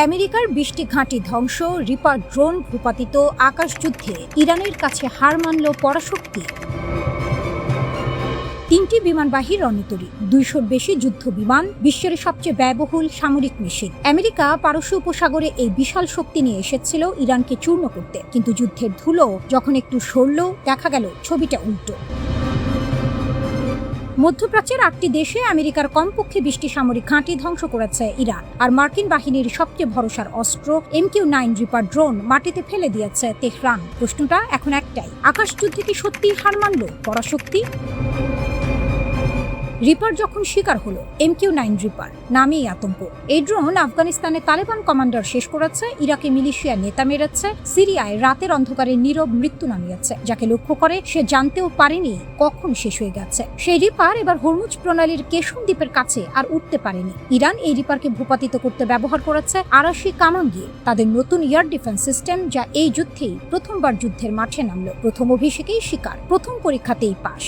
আমেরিকার ২০টি ঘাঁটি ধ্বংস, রিপার ড্রোন ভূপাতিত, আকাশযুদ্ধে ইরানের কাছে হার মানল পরাশক্তি। ৩টি বিমানবাহী রণতরী, ২০০-র বেশি যুদ্ধ বিমান, বিশ্বের সবচেয়ে ব্যয়বহুল সামরিক মেশিন। আমেরিকা পারস্য উপসাগরে এই বিশাল শক্তি নিয়ে এসেছিল ইরানকে চূর্ণ করতে, কিন্তু যুদ্ধের ধুলো যখন একটু সরল, দেখা গেল ছবিটা উল্টো। মধ্যপ্রাচ্যের ৮টি দেশে আমেরিকার কমপক্ষে ২০টি সামরিক ঘাঁটি ধ্বংস করেছে ইরান, আর মার্কিন বাহিনীর সবচেয়ে ভরসার অস্ত্র MQ-9 রিপার ড্রোন মাটিতে ফেলে দিয়েছে তেহরান। প্রশ্নটা এখন একটাই, আকাশযুদ্ধে কি সত্যি হার মানল পরাশক্তি? রিপার যখন শিকার হলো, MQ-9 রিপার নামেই আতঙ্ক। এই ড্রোন আফগানিস্তানে তালেবান কমান্ডার শেষ করেছে, ইরাকে মিলিশিয়া নেতা মেরেছে, সিরিয়ায় রাতের অন্ধকারে নীরব মৃত্যু নামিয়েছে। যাকে লক্ষ্য করে সে জানতেও পারেনি কখন শেষ হয়ে গেছে। সেই রিপার এবার হরমুজ প্রণালীর কেশম দ্বীপের কাছে আর উঠতে পারেনি। ইরান এই রিপারকে ভূপাতিত করতে ব্যবহার করেছে আরাশি কামাঙ্গি, তাদের নতুন এয়ার ডিফেন্স সিস্টেম, যা এই যুদ্ধেই প্রথমবার যুদ্ধের মাঠে নামল। প্রথম অভিষেকেই শিকার, প্রথম পরীক্ষাতেই পাস।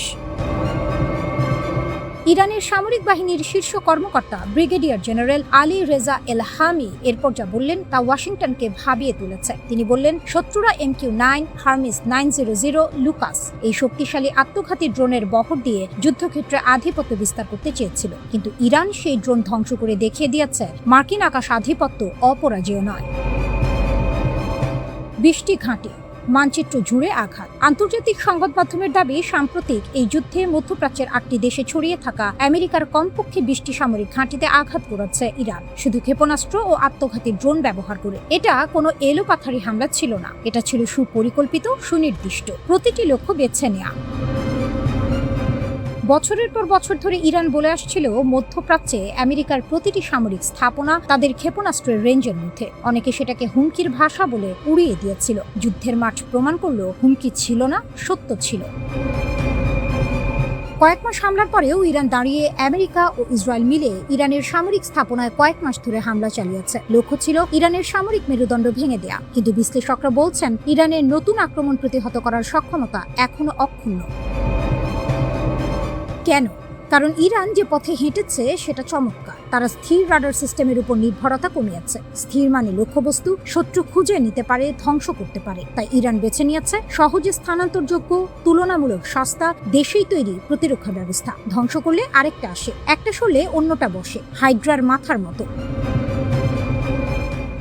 ইরানের সামরিক বাহিনীর শীর্ষ কর্মকর্তা ব্রিগেডিয়ার জেনারেল আলী রেজা এলহামি এরপর যা বললেন তা ওয়াশিংটনকে ভাবিয়ে তুলেছে। তিনি বললেন, শত্রুরা MQ-9, হার্মিস 900, লুকাস এই শক্তিশালী আত্মঘাতী ড্রোনের বহর দিয়ে যুদ্ধক্ষেত্রে আধিপত্য বিস্তার করতে চেয়েছিল, কিন্তু ইরান সেই ড্রোন ধ্বংস করে দেখিয়ে দিয়েছে মার্কিন আকাশ আধিপত্য অপরাজেয় নয়। ২০টি ঘাঁটি, মানচিত্র জুড়ে আঘাত। আন্তর্জাতিক সংবাদ মাধ্যমের দাবি, সাম্প্রতিক এই যুদ্ধে মধ্যপ্রাচ্যের ৮টি দেশে ছড়িয়ে থাকা আমেরিকার কমপক্ষে ২০টি সামরিক ঘাঁটিতে আঘাত করেছে ইরান, শুধু ক্ষেপণাস্ত্র ও আত্মঘাতী ড্রোন ব্যবহার করে। এটা কোনো এলোপাথারি হামলা ছিল না, এটা ছিল সুপরিকল্পিত, সুনির্দিষ্ট, প্রতিটি লক্ষ্য বেছে নেওয়া। বছরের পর বছর ধরে ইরান বলে আসছিল মধ্যপ্রাচ্যে আমেরিকার প্রতিটি সামরিক স্থাপনা তাদের ক্ষেপণাস্ত্রের রেঞ্জের মধ্যে। অনেকে সেটাকে হুমকির ভাষা বলে উড়িয়ে দিয়েছিল। যুদ্ধের মাঠ প্রমাণ করল হুমকি ছিল না, সত্য ছিল। কয়েক মাস হামলার পরেও ইরান দাঁড়িয়ে আমেরিকা ও ইসরায়েল মিলে ইরানের সামরিক স্থাপনায় কয়েক মাস ধরে হামলা চালিয়েছে। লক্ষ্য ছিল ইরানের সামরিক মেরুদণ্ড ভেঙে দেয়া, কিন্তু বিশ্লেষকরা বলছেন ইরানের নতুন আক্রমণ প্রতিহত করার সক্ষমতা এখনো অক্ষুণ্ণ। কেন? কারণ ইরান যে পথে হেঁটেছে সেটা চমৎকার। তারা স্থির রাডার সিস্টেমের উপর নির্ভরতা কমিয়েছে। স্থির মানে লক্ষ্যবস্তু শত্রু খুঁজে নিতে পারে, ধ্বংস করতে পারে। তাই ইরান বেছে নিয়েছে সহজে স্থানান্তরযোগ্য, তুলনামূলক সস্তা, দেশেই তৈরি প্রতিরক্ষা ব্যবস্থা। ধ্বংস করলে আরেকটা আসে, একটা সরলে অন্যটা বসে, হাইড্রার মাথার মতো।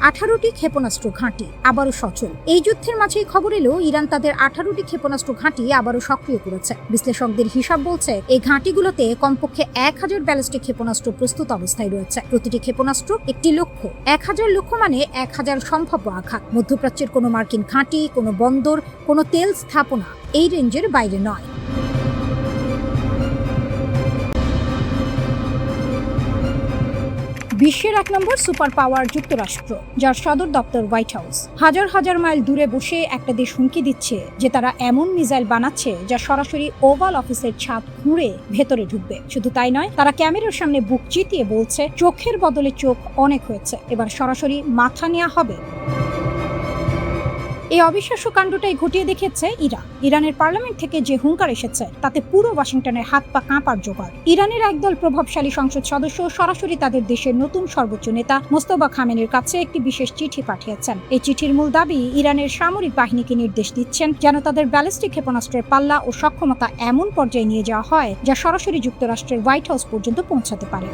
18টি ক্ষেপণাস্ত্র ঘাঁটি আবারও সচল। এই যুদ্ধের মাঝেই খবর এলো ইরান তাদের 18টি ক্ষেপণাস্ত্র ঘাঁটি আবারও সক্রিয় করেছে। বিশ্লেষকদের হিসাব বলছে এই ঘাঁটিগুলোতে কমপক্ষে 1000 ব্যালিস্টিক ক্ষেপণাস্ত্র প্রস্তুত অবস্থায় রয়েছে। প্রতিটি ক্ষেপণাস্ত্র একটি লক্ষ্য। 1000 লক্ষ্য মানে 1000 সম্ভাব্য আঘাত। মধ্যপ্রাচ্যের কোনো মার্কিন ঘাঁটি, কোনো বন্দর, কোনো তেল স্থাপনা এই রেঞ্জের বাইরে নয়। বিশ্বের 1 নম্বর সুপার পাওয়ার যুক্তরাষ্ট্র, যার সদর দপ্তর হোয়াইট হাউস। হাজার হাজার মাইল দূরে বসে একটা দেশ হুমকি দিচ্ছে যে তারা এমন মিসাইল বানাচ্ছে যা সরাসরি ওভাল অফিসের ছাদ খুঁড়ে ভেতরে ঢুকবে। শুধু তাই নয়, তারা ক্যামেরার সামনে বুক চিতিয়ে বলছে চোখের বদলে চোখ অনেক হয়েছে, এবার সরাসরি মাথা নেওয়া হবে। এই অবিশ্বাস্য কাণ্ডটাই ঘটিয়ে দেখেছে ইরানের পার্লামেন্ট থেকে যে হুঙ্কার এসেছে তাতে পুরো ওয়াশিংটনের হাত পা কাঁপার জোগাড়। ইরানের একদল প্রভাবশালী সংসদ সদস্য সরাসরি তাদের দেশের নতুন সর্বোচ্চ নেতা মোস্তফা খামেনির কাছে একটি বিশেষ চিঠি পাঠিয়েছেন। এই চিঠির মূল দাবি, ইরানের সামরিক বাহিনীকে নির্দেশ দিচ্ছেন যেন তাদের ব্যালিস্টিক ক্ষেপণাস্ত্রের পাল্লা ও সক্ষমতা এমন পর্যায়ে নিয়ে যাওয়া হয় যা সরাসরি যুক্তরাষ্ট্রের হোয়াইট হাউস পর্যন্ত পৌঁছাতে পারে।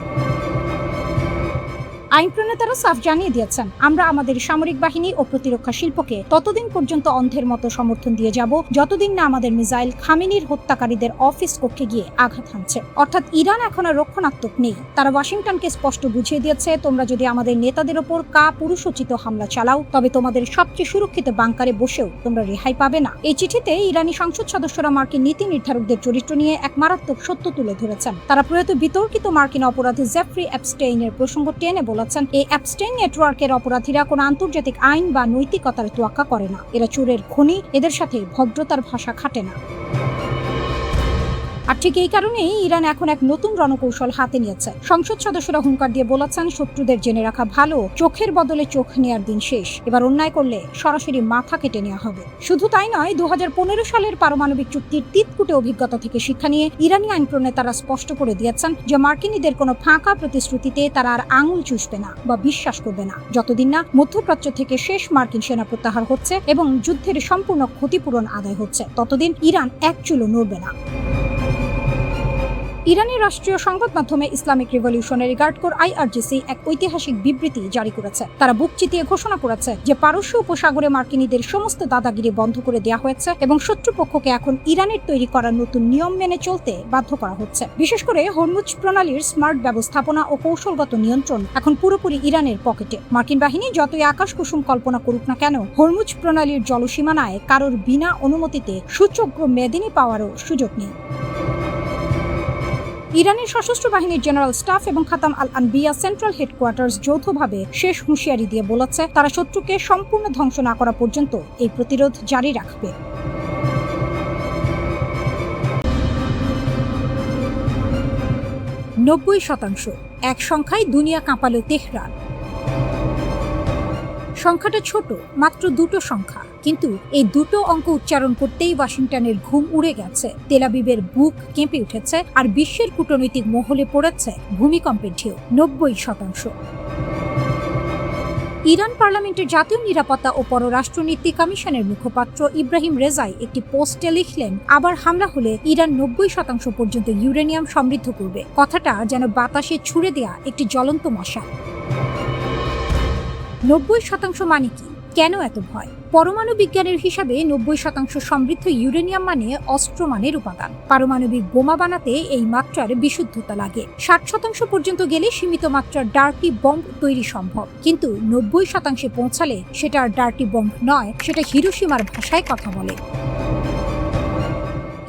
আইন প্রণেতারা সাফ জানিয়ে দিয়েছেন, আমরা আমাদের সামরিক বাহিনী ও প্রতিরক্ষা শিল্পকে ততদিন পর্যন্ত অন্ধের মতো সমর্থন দিয়ে যাব যতদিন না আমাদের মিসাইল খামেনির হত্যাকারীদের অফিস কক্ষে গিয়ে আঘাত হানছে। অর্থাৎ ইরান এখন আর রক্ষণাত্মক নেই। তারা ওয়াশিংটনকে স্পষ্ট বুঝিয়ে দিয়েছে, তোমরা যদি আমাদের নেতাদের ওপর পুরুষোচিত হামলা চালাও তবে তোমাদের সবচেয়ে সুরক্ষিত বাংকারে বসেও তোমরা রেহাই পাবে না। এই চিঠিতে ইরানি সংসদ সদস্যরা মার্কিন নীতি নির্ধারকদের চরিত্র নিয়ে এক মারাত্মক সত্য তুলে ধরেছেন। তারা প্রয়াত বিতর্কিত মার্কিন অপরাধী জেফ্রি অ্যাপস্টেইনের প্রসঙ্গ টেনে বলেছেন, এই অ্যাপস্টেইন নেটওয়ার্কের অপরাধীরা কোনো আন্তর্জাতিক আইন বা নৈতিকতার তোয়াক্কা করে না। এরা চোরের খনি, এদের সাথে ভদ্রতার ভাষা খাটে না। আর ঠিক এই কারণেই ইরান এখন এক নতুন রণকৌশল হাতে নিয়েছে। সংসদ সদস্যরা হুঙ্কার দিয়ে বলেছেন, শত্রুদের জেনে রাখা ভালো, চোখের বদলে চোখ নেওয়ার দিন শেষ। এবার অন্যায় করলে সরাসরি মাথা কেটে নেওয়া হবে। শুধু তাই নয়, 2015 সালের পারমাণবিক চুক্তির তিতকুটে অভিজ্ঞতা থেকে শিক্ষা নিয়ে ইরানি আইন প্রণেতারা স্পষ্ট করে দিয়েছেন যে মার্কিনীদের কোনো ফাঁকা প্রতিশ্রুতিতে তারা আর আঙুল চুষবে না বা বিশ্বাস করবে না, যতদিন না মধ্যপ্রাচ্য থেকে শেষ মার্কিন সেনা প্রত্যাহার হচ্ছে এবং যুদ্ধের সম্পূর্ণ ক্ষতিপূরণ আদায় হচ্ছে, ততদিন ইরান এক চুলও নড়বে না। ইরানের রাষ্ট্রীয় সংবাদ মাধ্যমে Islamic revolutionary guard corps IRGC এক ঐতিহাসিক বিবৃতি জারি করেছে। তারা বুক চিতিয়ে ঘোষণা করেছে যে পারস্য উপসাগরে মার্কিনীদের সমস্ত দাদাগিরি বন্ধ করে দেওয়া হয়েছে এবং শত্রুপক্ষকে এখন ইরানের তৈরি করা নতুন নিয়ম মেনে চলতে বাধ্য করা হচ্ছে। বিশেষ করে হরমুজ প্রণালীর স্মার্ট ব্যবস্থাপনা ও কৌশলগত নিয়ন্ত্রণ এখন পুরোপুরি ইরানের পকেটে। মার্কিন বাহিনী যতই আকাশ কুসুম কল্পনা করুক না কেন, হরমুজ প্রণালীর জলসীমানায় কারোর বিনা অনুমতিতে সূচক্র মেদিনী পাওয়ারও সুযোগ নেই। ইরানের সশস্ত্র বাহিনীর জেনারেল স্টাফ এবং খাতাম আল আনবিয়া সেন্ট্রাল হেডকোয়ার্টার্স যৌথভাবে শেষ হুঁশিয়ারি দিয়ে বলেছে তারা শত্রুকে সম্পূর্ণ ধ্বংস না করা পর্যন্ত এই প্রতিরোধ জারি রাখবে। 90% এক সংখ্যায় দুনিয়া কাঁপালো তেহরান। সংখ্যাটা ছোট, মাত্র দুটো সংখ্যা, কিন্তু এই দুটো অঙ্ক উচ্চারণ করতেই ওয়াশিংটনের ঘুম উড়ে গেছে, তেল আবিবের বুক কেঁপে উঠেছে, আর বিশ্বের কূটনৈতিক মহলে পড়েছে ভূমিকম্পের ঢেউ। 90%। ইরান পার্লামেন্টের জাতীয় নিরাপত্তা ও পররাষ্ট্রনীতি কমিশনের মুখপাত্র ইব্রাহিম রেজাই একটি পোস্টে লিখলেন, আবার হামলা হলে ইরান 90% পর্যন্ত ইউরেনিয়াম সমৃদ্ধ করবে। কথাটা যেন বাতাসে ছুড়ে দেয়া একটি জ্বলন্ত মশাল। 90% মানে কি? কেন এত ভয়? পরমাণু বিজ্ঞানের হিসাবে 90% সমৃদ্ধ ইউরেনিয়াম মানে অস্ত্র মানের উপাদান। পারমাণবিক বোমা বানাতে এই মাত্রার বিশুদ্ধতা লাগে। 60% পর্যন্ত গেলে সীমিত মাত্রার ডার্টি বম্ব তৈরি সম্ভব, কিন্তু 90% পৌঁছালে সেটা আর ডার্টি বম্ব নয়, সেটা হিরোশিমার ভাষায় কথা বলে।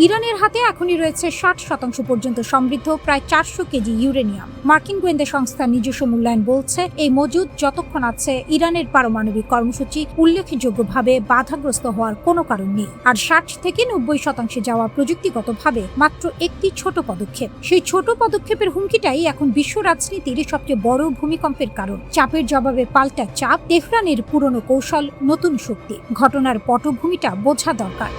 ইরানের হাতে এখনই রয়েছে 60% পর্যন্ত সমৃদ্ধ প্রায় 400 কেজি ইউরেনিয়াম। মার্কিন গোয়েন্দা সংস্থার নিজস্ব মূল্যায়ন বলছে এই মজুদ যতক্ষণ আছে ইরানের পারমাণবিক কর্মসূচি উল্লেখযোগ্যভাবে বাধাগ্রস্ত হওয়ার কোনো কারণ নেই। আর 60 থেকে 90% যাওয়া প্রযুক্তিগতভাবে মাত্র একটি ছোট পদক্ষেপ। সেই ছোট পদক্ষেপের হুমকিটাই এখন বিশ্ব রাজনীতির সবচেয়ে বড় ভূমিকম্পের কারণ। চাপের জবাবে পাল্টা চাপ, তেহরানের পুরনো কৌশল, নতুন শক্তি। ঘটনার পটভূমিটা বোঝা দরকার।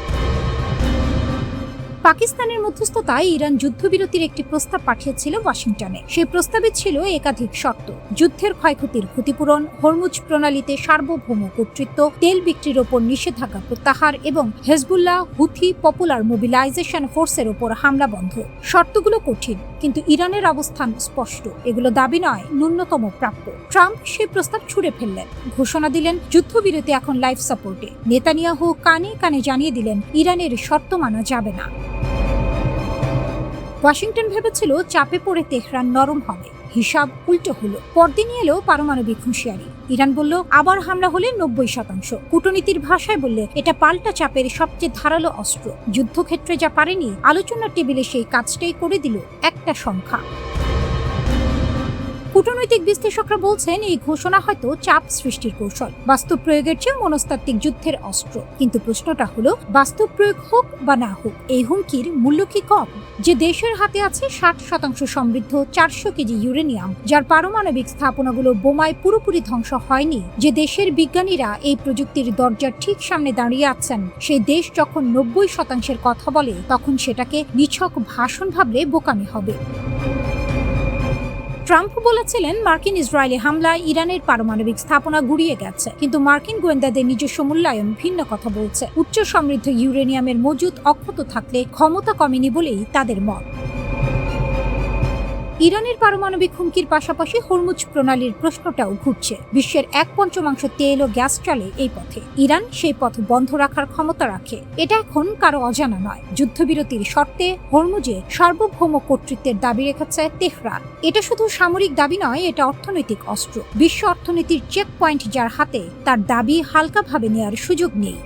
পাকিস্তানের মধ্যস্থতায় ইরান যুদ্ধবিরতির একটি প্রস্তাব পাঠিয়েছিল ওয়াশিংটনে। সেই প্রস্তাবে ছিল একাধিক শর্ত: যুদ্ধের ক্ষয়ক্ষতির ক্ষতিপূরণ, হরমুজ প্রণালীতে সার্বভৌম কর্তৃত্ব, তেল বিক্রির ওপর নিষেধাজ্ঞা প্রত্যাহার এবং হেজবুল্লাহ হুথি পপুলার মোবিলাইজেশন ফোর্সের ওপর হামলা বন্ধ। শর্তগুলো কঠিন, কিন্তু ইরানের অবস্থান স্পষ্ট, এগুলো দাবি নয়, ন্যূনতম প্রাপ্য। ট্রাম্প সেই প্রস্তাব ছুঁড়ে ফেললেন, ঘোষণা দিলেন যুদ্ধবিরতি এখন লাইফ সাপোর্টে। নেতানিয়াহু কানে কানে জানিয়ে দিলেন ইরানের শর্ত মানা যাবে না। ওয়াশিংটন ভেবেছিল চাপে পড়ে তেহরান নরম হবে, হিসাব উল্টো হলো। পরদিনই এলো পারমাণবিক হুঁশিয়ারি। ইরান বলল আবার হামলা হলে 90%। কূটনীতির ভাষায় বললে এটা পাল্টা চাপের সবচেয়ে ধারালো অস্ত্র। যুদ্ধক্ষেত্রে যা পারেনি, আলোচনার টেবিলে সেই কাজটাই করে দিল একটা সংখ্যা। কূটনৈতিক বিশ্লেষকরা বলছেন এই ঘোষণা হয়তো চাপ সৃষ্টির কৌশল, বাস্তব প্রয়োগের চেয়ে মনস্তাত্ত্বিক যুদ্ধের অস্ত্র। কিন্তু প্রশ্নটা হলো, বাস্তব প্রয়োগ হোক বা না হোক, এই হুমকির মূল্য কি কম? যে দেশের হাতে আছে 60% সমৃদ্ধ 400 কেজি ইউরেনিয়াম, যার পারমাণবিক স্থাপনাগুলো বোমায় পুরোপুরি ধ্বংস হয়নি, যে দেশের বিজ্ঞানীরা এই প্রযুক্তির দরজার ঠিক সামনে দাঁড়িয়ে আছেন, সেই দেশ যখন 90%-এর কথা বলে, তখন সেটাকে নিছক ভাষণ ভাবলে বোকামি হবে। ট্রাম্প বলেছিলেন মার্কিন ইসরায়েলি হামলায় ইরানের পারমাণবিক স্থাপনা গুড়িয়ে গেছে, কিন্তু মার্কিন গোয়েন্দাদের নিজস্ব মূল্যায়ন ভিন্ন কথা বলছে। উচ্চ সমৃদ্ধ ইউরেনিয়ামের মজুদ অক্ষত থাকলে ক্ষমতা কমেনি বলেই তাদের মত। ইরানের পারমাণবিক হুমকির পাশাপাশি হরমুজ প্রণালীর প্রশ্নটাও ঘুরছে। বিশ্বের 1/5 তেল ও গ্যাস চলে এই পথে। ইরান সেই পথ বন্ধ রাখার ক্ষমতা রাখে, এটা এখন কারো অজানা নয়। যুদ্ধবিরতির শর্তে হরমুজে সার্বভৌম কর্তৃত্বের দাবি রেখেছে তেহরান। এটা শুধু সামরিক দাবি নয়, এটা অর্থনৈতিক অস্ত্র। বিশ্ব অর্থনীতির চেক পয়েন্ট যার হাতে, তার দাবি হালকাভাবে নেওয়ার সুযোগ নেই।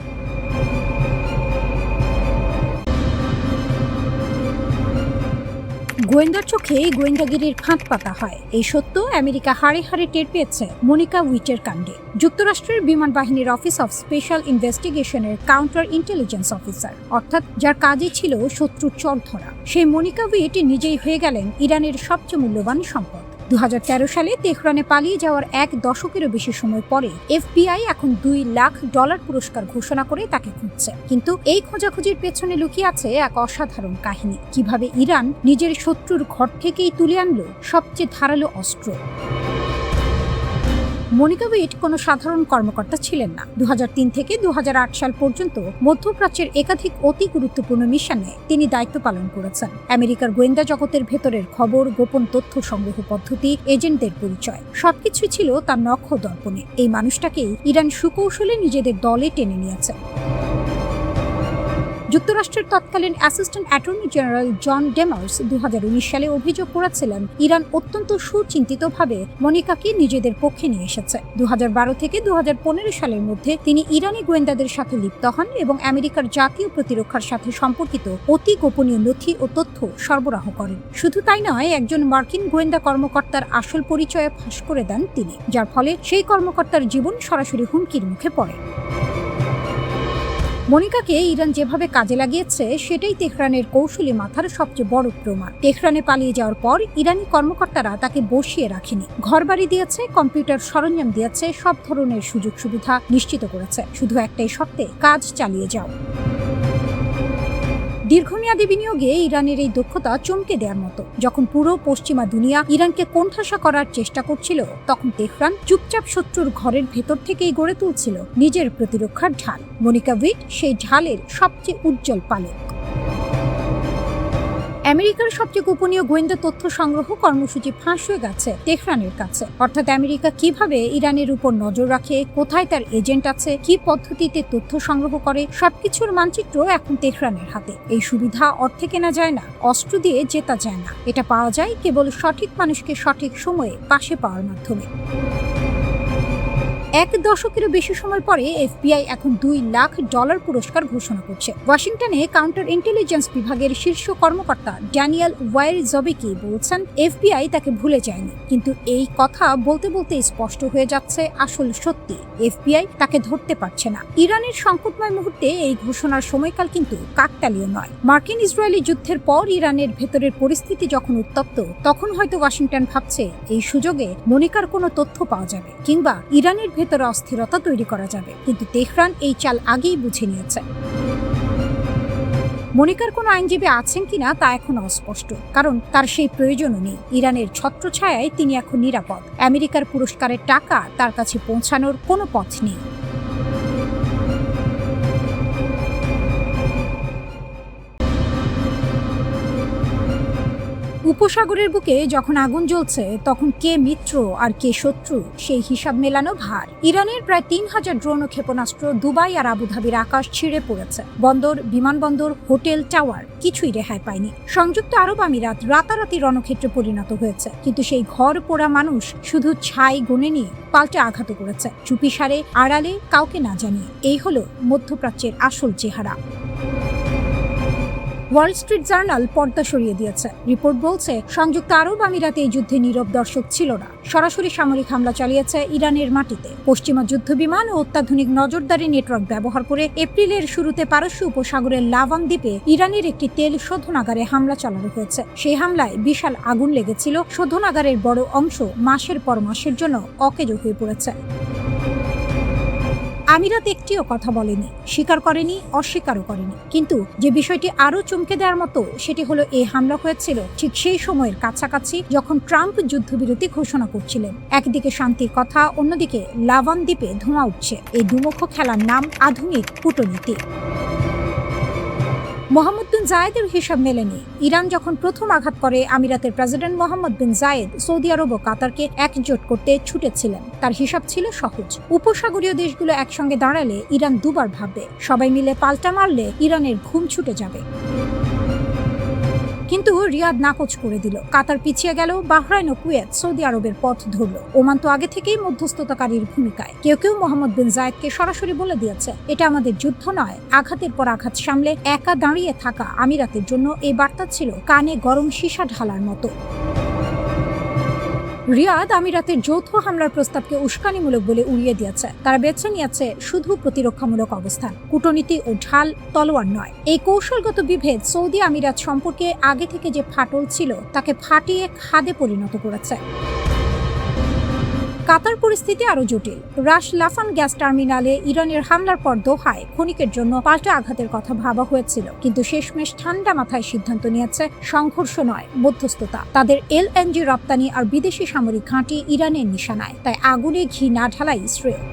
গোয়েন্দার চোখে গোয়েন্দাগিরির ফাঁদ পাতা হয়, এই সত্য আমেরিকা হাড়ে হাড়ে টের পেয়েছে মনিকা উইটের কাণ্ডে। যুক্তরাষ্ট্রের বিমান বাহিনীর অফিস অফ স্পেশাল ইনভেস্টিগেশনের কাউন্টার ইন্টেলিজেন্স অফিসার, অর্থাৎ যার কাজই ছিল শত্রুর চর ধরা, সেই মনিকা উইট নিজেই হয়ে গেলেন ইরানের সবচেয়ে মূল্যবান সম্পদ। 2013 সালে তেহরানে পালিয়ে যাওয়ার এক দশকেরও বেশি সময় পরে FBI এখন $2 লাখ পুরস্কার ঘোষণা করে তাকে খুঁজছে। কিন্তু এই খোঁজাখুঁজির পেছনে লুকিয়ে আছে এক অসাধারণ কাহিনী, কিভাবে ইরান নিজের শত্রুর ঘর থেকেই তুলে আনলো সবচেয়ে ধারালো অস্ত্র। মনিকা উইট কোনো সাধারণ কর্মকর্তা ছিলেন না। 2003 থেকে 2008 সাল পর্যন্ত মধ্যপ্রাচ্যের একাধিক অতি গুরুত্বপূর্ণ মিশনে তিনি দায়িত্ব পালন করেছেন। আমেরিকার গোয়েন্দা জগতের ভেতরের খবর, গোপন তথ্য সংগ্রহ পদ্ধতি, এজেন্টদের পরিচয় সবকিছুই ছিল তার নক্ষ দর্পণে। এই মানুষটাকেই ইরান সুকৌশলে নিজেদের দলে টেনে নিয়েছে। যুক্তরাষ্ট্রের তৎকালীন অ্যাসিস্ট্যান্ট অ্যাটর্নি জেনারেল জন ডেমার্স 2019 সালে অভিযোগ করেছিলেন ইরান অত্যন্ত সুচিন্তিতভাবে মনিকাকে নিজেদের পক্ষে নিয়ে এসেছে। 2012 থেকে 2015 সালের মধ্যে তিনি ইরানি গোয়েন্দাদের সাথে লিপ্ত হন এবং আমেরিকার জাতীয় প্রতিরক্ষার সাথে সম্পর্কিত অতি গোপনীয় নথি ও তথ্য সরবরাহ করেন। শুধু তাই নয়, একজন মার্কিন গোয়েন্দা কর্মকর্তার আসল পরিচয় ফাঁস করে দেন তিনি, যার ফলে সেই কর্মকর্তার জীবন সরাসরি হুমকির মুখে পড়ে। মনিকাকে ইরান যেভাবে কাজে লাগিয়েছে সেটাই তেহরানের কৌশলী মাথার সবচেয়ে বড় প্রমাণ। তেহরানে পালিয়ে যাওয়ার পর ইরানি কর্মকর্তারা তাকে বসিয়ে রাখেনি, ঘরবাড়ি দিয়েছে, কম্পিউটার সরঞ্জাম দিয়েছে, সব ধরনের সুযোগ সুবিধা নিশ্চিত করেছে, শুধু একটাই শর্তে, কাজ চালিয়ে যাও। দীর্ঘমেয়াদী বিনিয়োগে ইরানের এই দক্ষতা চমকে দেওয়ার মতো। যখন পুরো পশ্চিমা দুনিয়া ইরানকে কোণঠাসা করার চেষ্টা করছিল, তখন তেহরান চুপচাপ শত্রুর ঘরের ভেতর থেকেই গড়ে তুলছিল নিজের প্রতিরক্ষার ঢাল। মনিকা উইট সেই ঢালের সবচেয়ে উজ্জ্বল পালক। আমেরিকার সবচেয়ে গোপনীয় গোয়েন্দা তথ্য সংগ্রহ কর্মসূচি ফাঁস হয়ে গেছে তেহরানের কাছে। অর্থাৎ আমেরিকা কিভাবে ইরানের উপর নজর রাখে, কোথায় তার এজেন্ট আছে, কি পদ্ধতিতে তথ্য সংগ্রহ করে, সবকিছুর মানচিত্র এখন তেহরানের হাতে। এই সুবিধা অর্থে কেনা যায় না, অস্ত্র দিয়ে জেতা যায় না, এটা পাওয়া যায় কেবল সঠিক মানুষকে সঠিক সময়ে পাশে পাওয়ার মাধ্যমে। এক দশকেরও বেশি সময় পরে FBI এখন $2 লাখ পুরস্কার ঘোষণা করছে। ওয়াশিংটনে কাউন্টার ইন্টেলিজেন্স বিভাগের শীর্ষ কর্মকর্তা ড্যানিয়েল ওয়াইরজবিকি বলছেন FBI তাকে ভুলে যায়নি, কিন্তু এই কথা বলতে বলতে স্পষ্ট হয়ে যাচ্ছে আসল সত্যি, FBI তাকে ধরতে পারছে না। ইরানের সংকটময় মুহূর্তে এই ঘোষণার সময়কাল কিন্তু কাকতালীয় নয়। মার্কিন ইসরায়েলি যুদ্ধের পর ইরানের ভেতরের পরিস্থিতি যখন উত্তপ্ত, তখন হয়তো ওয়াশিংটন ভাবছে এই সুযোগে মনিকার কোনো তথ্য পাওয়া যাবে কিংবা ইরানের ভেতরে অস্থিরতা তৈরি করা যাবে, কিন্তু তেহরান এই চাল আগেই বুঝে নিয়েছে। মনিকার কোনো আইনজীবী আছেন কিনা তা এখন অস্পষ্ট, কারণ তার সেই প্রয়োজনও নেই। ইরানের ছত্রছায়ায় তিনি এখন নিরাপদ। আমেরিকার পুরস্কারের টাকা তার কাছে পৌঁছানোর কোনো পথ নেই। উপসাগরের বুকে যখন আগুন জ্বলছে, তখন কে মিত্র আর কে শত্রু সেই হিসাব মেলানো ভার। ইরানের প্রায় 3000 ড্রোন ও ক্ষেপণাস্ত্র দুবাই আর আবুধাবির আকাশ ছিঁড়ে পড়েছে। বন্দর, বিমানবন্দর, হোটেল, টাওয়ার কিছুই রেহাই পায়নি। সংযুক্ত আরব আমিরাত রাতারাতি রণক্ষেত্রে পরিণত হয়েছে, কিন্তু সেই ঘর পোড়া মানুষ শুধু ছাই গুনে নিয়ে পাল্টে আঘাত করেছে, চুপিসারে, আড়ালে, কাউকে না জানিয়ে। এই হলো মধ্যপ্রাচ্যের আসল চেহারা। ওয়াল স্ট্রিট জার্নাল পর্দা সরিয়ে দিয়েছে। রিপোর্ট বলছে সংযুক্ত আরব আমিরাতে এই যুদ্ধে নীরব দর্শক ছিল না, সরাসরি সামরিক হামলা চালিয়েছে ইরানের মাটিতে। পশ্চিমা যুদ্ধবিমান ও অত্যাধুনিক নজরদারি নেটওয়ার্ক ব্যবহার করে এপ্রিলের শুরুতে পারস্য উপসাগরের লাভান দ্বীপে ইরানের একটি তেল শোধনাগারে হামলা চালানো হয়েছে। সেই হামলায় বিশাল আগুন লেগেছিল, শোধনাগারের বড় অংশ মাসের পর মাসের জন্য অকেজো হয়ে পড়েছে। আমিরাত একটিও কথা বলেনি, স্বীকার করেনি, অস্বীকারও করেনি। কিন্তু যে বিষয়টি আরো চমকে দেওয়ার মতো, সেটি হলো এই হামলা হয়েছিল ঠিক সেই সময়ের কাছাকাছি যখন ট্রাম্প যুদ্ধবিরতি ঘোষণা করছিলেন। একদিকে শান্তির কথা, অন্যদিকে লাভান দ্বীপে ধোঁয়া উঠছে। এই দুমুখ খেলার নাম আধুনিক কূটনীতি। মোহাম্মদ বিন জায়েদের হিসাব মেলেনি। ইরান যখন প্রথম আঘাত করে, আমিরাতের প্রেসিডেন্ট মোহাম্মদ বিন জায়েদ সৌদি আরব ও কাতারকে একজোট করতে ছুটেছিলেন। তার হিসাব ছিল সহজ, উপসাগরীয় দেশগুলো একসঙ্গে দাঁড়ালে ইরান দুবার ভাববে, সবাই মিলে পাল্টা মারলে ইরানের ঘুম ছুটে যাবে। কিন্তু রিয়াদ নাকচ করে দিল। কাতার পিছিয়ে গেল, বাহরাইন ও কুয়েত সৌদি আরবের পথ ধরল। ওমান তো আগে থেকেই মধ্যস্থতাকারীর ভূমিকায়। কেউ কেউ মোহাম্মদ বিন জায়েদকে সরাসরি বলে দিয়েছে, এটা আমাদের যুদ্ধ নয়। আঘাতের পর আঘাত সামলে একা দাঁড়িয়ে থাকা আমিরাতের জন্য এই বার্তা ছিল কানে গরম সীসা ঢালার মতো। রিয়াদ আমিরাতের যৌথ হামলার প্রস্তাবকে উস্কানিমূলক বলে উড়িয়ে দিয়েছে। তারা বেছে নিয়েছে শুধু প্রতিরক্ষামূলক অবস্থান, কূটনীতি ও ঢাল তলোয়ার নয়। এই কৌশলগত বিভেদ সৌদি আমিরাত সম্পর্কে আগে থেকে যে ফাটল ছিল তাকে ফাটিয়ে খাদে পরিণত করেছে। কাতার পরিস্থিতি আরো জটিল। রাশ লাফান গ্যাস টার্মিনালে ইরানের হামলার পর দোহায় ক্ষণিকের জন্য পাল্টা আঘাতের কথা ভাবা হয়েছিল, কিন্তু শেষমেশ ঠান্ডা মাথায় সিদ্ধান্ত নিয়েছে সংঘর্ষ নয়, মধ্যস্থতা। তাদের এলএনজি রপ্তানি আর বিদেশি সামরিক ঘাঁটি ইরানের নিশানায়, তাই আগুনে ঘি না ঢালাই শ্রেয়।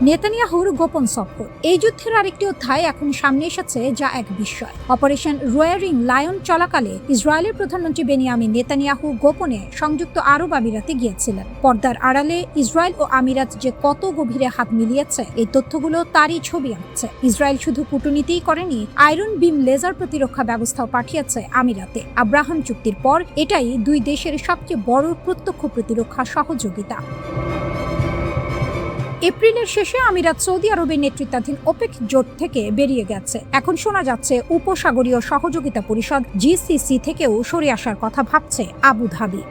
নেতানিয়াহুর গোপন সফর। এই যুদ্ধের আরেকটি অধ্যায় এখন সামনে এসেছে, যা এক বিস্ময়। অপারেশন রোয়ারিং লায়ন চলাকালে ইসরায়েলের প্রধানমন্ত্রী বেনিয়ামিন নেতানিয়াহু গোপনে সংযুক্ত আরব আমিরাতে গিয়েছিলেন। পর্দার আড়ালে ইসরায়েল ও আমিরাত যে কত গভীরে হাত মিলিয়েছে, এই তথ্যগুলো তারই ছবি আঁকছে। ইসরায়েল শুধু কূটনীতিই করেনি, আয়রন বিম লেজার প্রতিরক্ষা ব্যবস্থাও পাঠিয়েছে আমিরাতে। আব্রাহাম চুক্তির পর এটাই দুই দেশের সবচেয়ে বড় প্রত্যক্ষ প্রতিরক্ষা সহযোগিতা। এপ্রিলের শেষে আমিরাত সৌদি আরবের নেতৃত্বাধীন ওপেক জোট থেকে বেরিয়ে গেছে। এখন শোনা যাচ্ছে উপসাগরীয় সহযোগিতা পরিষদ জিসিসি থেকেও সরে আসার কথা ভাবছে আবুধাবি।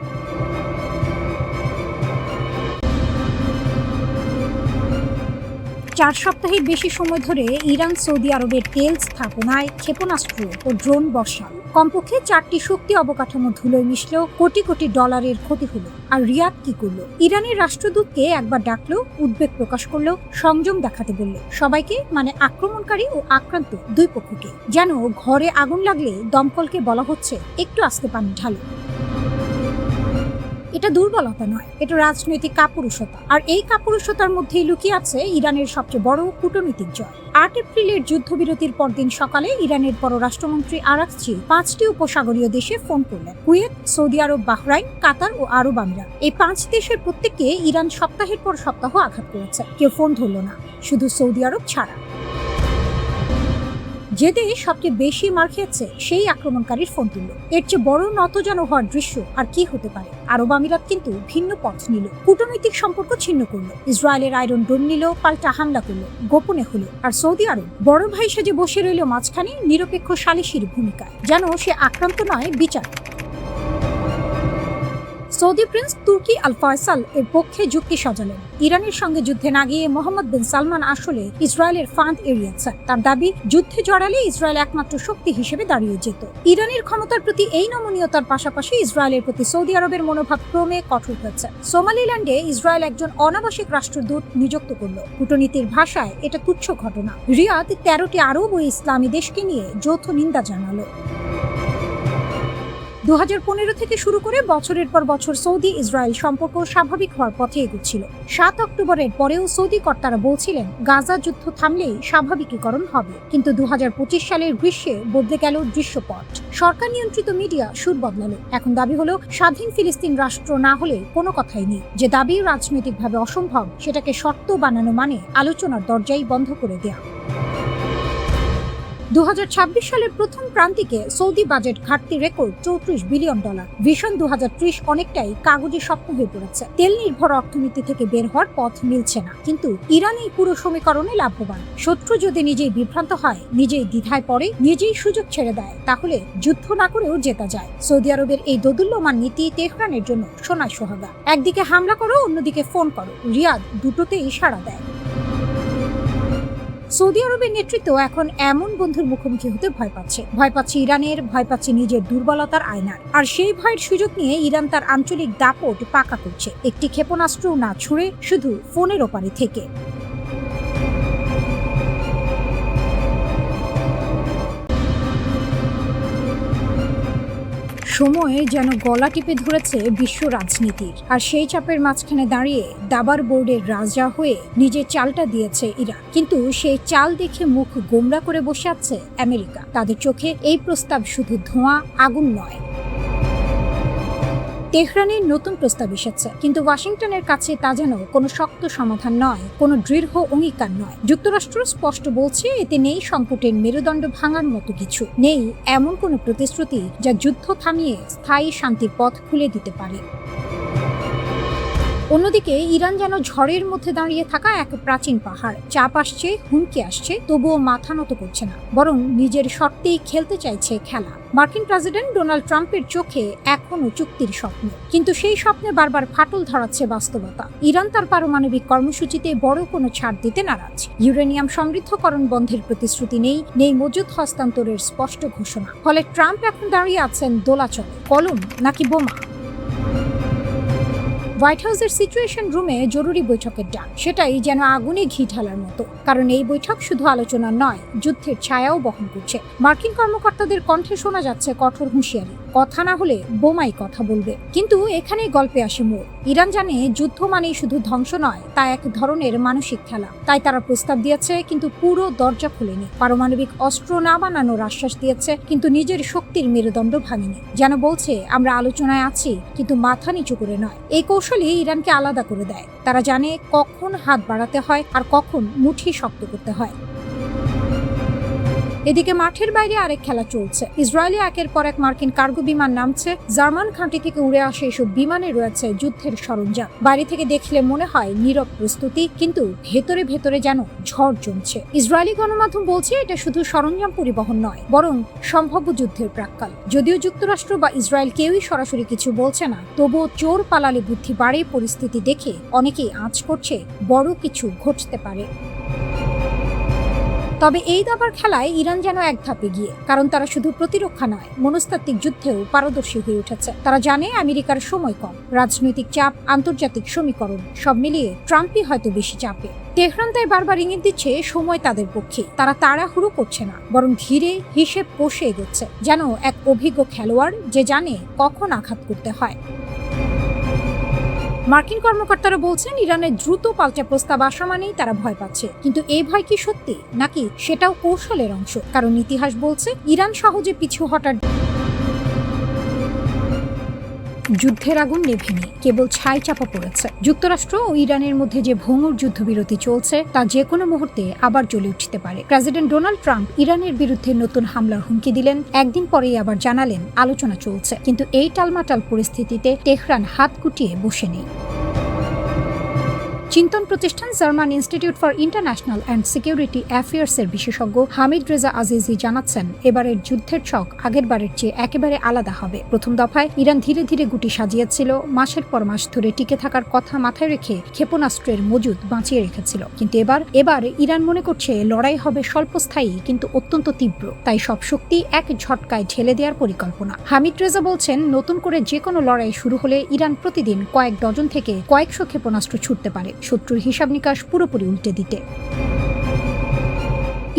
4 সপ্তাহের বেশি সময় ধরে ইরান সৌদি আরবের তেল স্থাপনায় ক্ষেপণাস্ত্র ও ড্রোন বর্ষণ। কমপক্ষে 4টি শক্তি অবকাঠামো ধুলোয় মিশলেও কোটি কোটি ডলারের ক্ষতি হলো। আর রিয়াদ কি করলো? ইরানের রাষ্ট্রদূতকে একবার ডাকলো, উদ্বেগ প্রকাশ করলো, সংযম দেখাতে বলল সবাইকে, মানে আক্রমণকারী ও আক্রান্ত দুই পক্ষকে। যেন ঘরে আগুন লাগলে দমকলকে বলা হচ্ছে একটু আস্তে পানি ঢালো। এটা দুর্বলতা নয়, এটা রাজনৈতিক কাপুরুষতা। আর এই কাপুরুষতার মধ্যেই লুকিয়ে আছে ইরানের সবচেয়ে বড় কূটনৈতিক জয়। 8 এপ্রিলের যুদ্ধবিরতির পরদিন সকালে ইরানের পররাষ্ট্রমন্ত্রী আরাকচি 5টি উপসাগরীয় দেশে ফোন করলেন। কুয়েত, সৌদি আরব, বাহরাইন, কাতার ও আরব আমিরাত। এই 5 দেশের প্রত্যেককে ইরান সপ্তাহের পর সপ্তাহ আঘাত করেছে। কেউ ফোন ধরল না, শুধু সৌদি আরব ছাড়া। যে দেশ সবচেয়ে বেশি মার খেয়েছে সেই আক্রমণকারীর ফোন তুলল। এর চেয়ে বড় নতজানু হওয়ার দৃশ্য আর কি হতে পারে? আরব আমিরাত কিন্তু ভিন্ন পথ নিল, কূটনৈতিক সম্পর্ক ছিন্ন করলো, ইসরায়েলের আয়রন ডোম নিল, পাল্টা হামলা করলো, গোপনে হলো। আর সৌদি আরব বড় ভাই সেজে বসে রইল মাঝখানে, নিরপেক্ষ সালিশির ভূমিকায়, যেন সে আক্রান্ত নয়, বিচার। সৌদি প্রিন্স তুর্কি আল ফয়সাল এর পক্ষে যুক্তি সাজালেন। ইরানের সঙ্গে যুদ্ধে না গিয়ে মোহাম্মদ বিন সালমান আসলে ইসরায়েলের ফাঁদ এড়িয়েছে। তার দাবি, যুদ্ধে জড়ালে ইসরায়েল একমাত্র শক্তি হিসেবে দাঁড়িয়ে যেত। ইরানের ক্ষমতার প্রতি এই নমনীয়তার পাশাপাশি ইসরায়েলের প্রতি সৌদি আরবের মনোভাব ক্রমে কঠোর হচ্ছে। সোমালিল্যান্ডে ইসরায়েল একজন অনাবাসিক রাষ্ট্রদূত নিযুক্ত করল। কূটনীতির ভাষায় এটা তুচ্ছ ঘটনা। রিয়াদ 13টি আরব ও ইসলামী দেশকে নিয়ে যৌথ নিন্দা জানালো। 2015 থেকে শুরু করে বছরের পর বছর সৌদি ইসরায়েল সম্পর্ক স্বাভাবিক হওয়ার পথে এগোচ্ছিল। 7 অক্টোবরের পরেও সৌদি কর্তারা বলছিলেন গাজা যুদ্ধ থামলেই স্বাভাবিকীকরণ হবে। কিন্তু 2025 সালের গ্রীষ্মে বদলে গেল দৃশ্যপট। সরকার নিয়ন্ত্রিত মিডিয়া সুর বদলালো। এখন দাবি হলো স্বাধীন ফিলিস্তিন রাষ্ট্র না হলে কোনো কথাই নেই। যে দাবি রাজনৈতিকভাবে অসম্ভব, সেটাকে শর্ত বানানো মানে আলোচনার দরজাই বন্ধ করে দেয়া। 2026 সালের প্রথম প্রান্তিকে সৌদি বাজেট ঘাটতি রেকর্ড $34 বিলিয়ন। ভিশন 2030 অনেকটাই কাগজে স্বপ্ন হয়ে পড়েছে। তেল নির্ভর অর্থনীতি থেকে বের হওয়ার পথ মিলছে না। কিন্তু ইরান এই পুরো সমীকরণে লাভবান। শত্রু যদি নিজেই বিভ্রান্ত হয়, নিজেই দ্বিধায় পড়ে, নিজেই সুযোগ ছেড়ে দেয়, তাহলে যুদ্ধ না করেও জেতা যায়। সৌদি আরবের এই দোদুল্যমান নীতি তেহরানের জন্য সোনায় সোহাগা। একদিকে হামলা করো, অন্যদিকে ফোন করো। রিয়াদ দুটোতেই সাড়া দেয়। সৌদি আরবের নেতৃত্ব এখন এমন বন্ধুর মুখোমুখি হতে ভয় পাচ্ছে ইরানের, ভয় পাচ্ছে নিজের দুর্বলতার আয়নার। আর সেই ভয়ের সুযোগ নিয়ে ইরান তার আঞ্চলিক দাপট পাকা করছে, একটি ক্ষেপণাস্ত্র না ছুড়ে, শুধু ফোনের ওপারে থেকে। সময় যেন গলা টিপে ধরেছে বিশ্ব রাজনীতির। আর সেই চাপের মাঝখানে দাঁড়িয়ে দাবার বোর্ডের রাজা হয়ে নিজের চালটা দিয়েছে ইরান। কিন্তু সেই চাল দেখে মুখ গোমরা করে বসে আছে আমেরিকা। তাদের চোখে এই প্রস্তাব শুধু ধোঁয়া, আগুন নয়। তেহরানের নতুন প্রস্তাব এসেছে, কিন্তু ওয়াশিংটনের কাছে তা যেন কোনো শক্ত সমাধান নয়, কোনো দৃঢ় অঙ্গীকার নয়। যুক্তরাষ্ট্র স্পষ্ট বলছে এতে নেই সংকটের মেরুদণ্ড ভাঙার মতো কিছু, নেই এমন কোনো প্রতিশ্রুতি যা যুদ্ধ থামিয়ে স্থায়ী শান্তির পথ খুলে দিতে পারে। অন্যদিকে ইরান যেন ঝড়ের মধ্যে দাঁড়িয়ে থাকা এক প্রাচীন পাহাড়, চাপ আসছে, হুমকি আসছে, তবুও মাথা নত করছে না, বরং নিজের শর্তেই খেলতে চাইছে খেলা। মার্কিন প্রেসিডেন্ট ডোনাল্ড ট্রাম্পের চোখে এখনো চুক্তির স্বপ্ন, কিন্তু সেই স্বপ্নে বারবার ফাটল ধরাচ্ছে বাস্তবতা। ইরান তার পারমাণবিক কর্মসূচিতে বড় কোনো ছাড় দিতে নারাজ। ইউরেনিয়াম সমৃদ্ধকরণ বন্ধের প্রতিশ্রুতি নেই মজুদ হস্তান্তরের স্পষ্ট ঘোষণা। ফলে ট্রাম্প এখন দাঁড়িয়ে আছেন দোলাচলে, কলম নাকি বোমা। হোয়াইট হাউসের সিচুয়েশন রুমে জরুরি বৈঠকের ডাক, সেটাই যেন আগুনে ঘি ঢালার মতো, কারণ এই বৈঠক শুধু আলোচনা নয়, যুদ্ধের ছায়াও বহন করছে। মার্কিন কর্মকর্তাদের কণ্ঠে শোনা যাচ্ছে কঠোর হুঁশিয়ারি, কথা না হলে বোমাই কথা বলবে। কিন্তু এখানেই গল্পে আসে মোড়। ইরান জানে যুদ্ধ মানেই শুধু ধ্বংস নয়, তা এক ধরনের মানসিক খেলা। তাই তারা প্রস্তাব দিয়েছে, কিন্তু পুরো দরজা খোলেনি। পারমাণবিক অস্ত্র না বানানোর আশ্বাস দিয়েছে, কিন্তু নিজের শক্তির মেরুদণ্ড ভাঙেনি। যেন বলছে আমরা আলোচনায় আছি, কিন্তু মাথা নিচু করে নয়। এই কৌশলই ইরানকে আলাদা করে দেয়। তারা জানে কখন হাত বাড়াতে হয় আর কখন মুঠি শক্ত করতে হয়। এদিকে মাঠের বাইরে আরেক খেলা চলছে। ইসরায়েলে একের পর এক মার্কিন কার্গো বিমান নামছে। জার্মান ঘাঁটি থেকে উড়ে আসে এসব বিমানে রয়েছে যুদ্ধের সরঞ্জাম। বাইরে থেকে দেখলে মনে হয় নীরব প্রস্তুতি, কিন্তু ভেতরে ভেতরে যেন ঝড় জমছে। ইসরায়েলি গণমাধ্যম বলছে এটা শুধু সরঞ্জাম পরিবহন নয়, বরং সম্ভাব্য যুদ্ধের প্রাক্কাল। যদিও যুক্তরাষ্ট্র বা ইসরায়েল কেউই সরাসরি কিছু বলছে না, তবুও চোর পালালে বুদ্ধি বাড়ে পরিস্থিতি দেখে অনেকেই আঁচ করছে বড় কিছু ঘটতে পারে। তবে এই দাবার খেলায় ইরান যেন এক ধাপে গিয়ে, কারণ তারা শুধু প্রতিরক্ষা নয়, মনস্তাত্ত্বিক যুদ্ধেও পারদর্শী হয়ে উঠেছে। তারা জানে আমেরিকার সময় কম, রাজনৈতিক চাপ, আন্তর্জাতিক সমীকরণ সব মিলিয়ে ট্রাম্পই হয়তো বেশি চাপে। তেহরান তাই বারবার ইঙ্গিত দিচ্ছে সময় তাদের পক্ষে। তারা তাড়াহুড়ো করছে না, বরং ধীরে হিসেব কষে এগোচ্ছে, যেন এক অভিজ্ঞ খেলোয়াড় যে জানে কখন আঘাত করতে হয়। মার্কিন কর্মকর্তারা বলছেন ইরানের দ্রুত পাল্টা প্রস্তাব আসা মানেই তারা ভয় পাচ্ছে, কিন্তু এই ভয় কি সত্যি, নাকি সেটাও কৌশলের অংশ? কারণ ইতিহাস বলছে ইরান সহজে পিছু হটার যুদ্ধের আগুন নেভেনি, কেবল ছাই চাপা পড়েছে। যুক্তরাষ্ট্র ও ইরানের মধ্যে যে ভঙ্গুর যুদ্ধবিরতি চলছে, তা যে কোনো মুহূর্তে আবার জ্বলে উঠতে পারে। প্রেসিডেন্ট ডোনাল্ড ট্রাম্প ইরানের বিরুদ্ধে নতুন হামলার হুমকি দিলেন, একদিন পরেই আবার জানালেন আলোচনা চলছে। কিন্তু এই টালমাটাল পরিস্থিতিতে তেহরান হাত গুটিয়ে বসে নেই। চিন্তন প্রতিষ্ঠান German institute for international and security অ্যাফেয়ার্সের বিশেষজ্ঞ হামিদ রেজা আজিজি জানাচ্ছেন, এবারের যুদ্ধের ছক আগের বারের চেয়ে একেবারে আলাদা হবে। প্রথম দফায় ইরান ধীরে ধীরে গুটি সাজিয়েছিল, মাসের পর মাস ধরে টিকে থাকার কথা মাথায় রেখে ক্ষেপণাস্ত্রের মজুদ বাঁচিয়ে রেখেছিল। কিন্তু এবার ইরান মনে করছে লড়াই হবে স্বল্পস্থায়ী কিন্তু অত্যন্ত তীব্র, তাই সব শক্তি এক ঝটকায় ঢেলে দেওয়ার পরিকল্পনা। হামিদ রেজা বলছেন, নতুন করে যে কোনো লড়াই শুরু হলে ইরান প্রতিদিন কয়েক ডজন থেকে কয়েকশো ক্ষেপণাস্ত্র ছুটতে পারে, শত্রুর হিসাব নিকাশ পুরোপুরি উল্টে দিতে।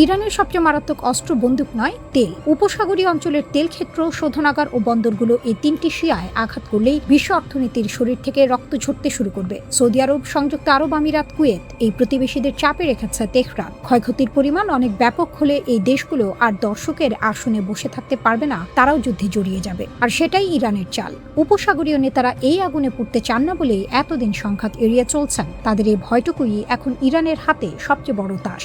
ইরানের সবচেয়ে মারাত্মক অস্ত্র বন্দুক নয়, তেল। উপসাগরীয় অঞ্চলের তেল ক্ষেত্র, শোধনাগার ও বন্দরগুলো এই তিনটি শিয়ায় আঘাত করলেই বিশ্ব অর্থনীতির শরীর থেকে রক্ত ঝরতে শুরু করবে। সৌদি আরব, সংযুক্ত আরব আমিরাত, কুয়েত এই প্রতিবেশীদের চাপে রেখেছে তেহরান। ক্ষয়ক্ষতির পরিমাণ অনেক ব্যাপক হলে এই দেশগুলো আর দর্শকের আসনে বসে থাকতে পারবে না, তারাও যুদ্ধে জড়িয়ে যাবে। আর সেটাই ইরানের চাল। উপসাগরীয় নেতারা এই আগুনে পড়তে চান না বলেই এতদিন সংঘাত এড়িয়ে চলছেন। তাদের এই ভয়টুকুই এখন ইরানের হাতে সবচেয়ে বড় তাস।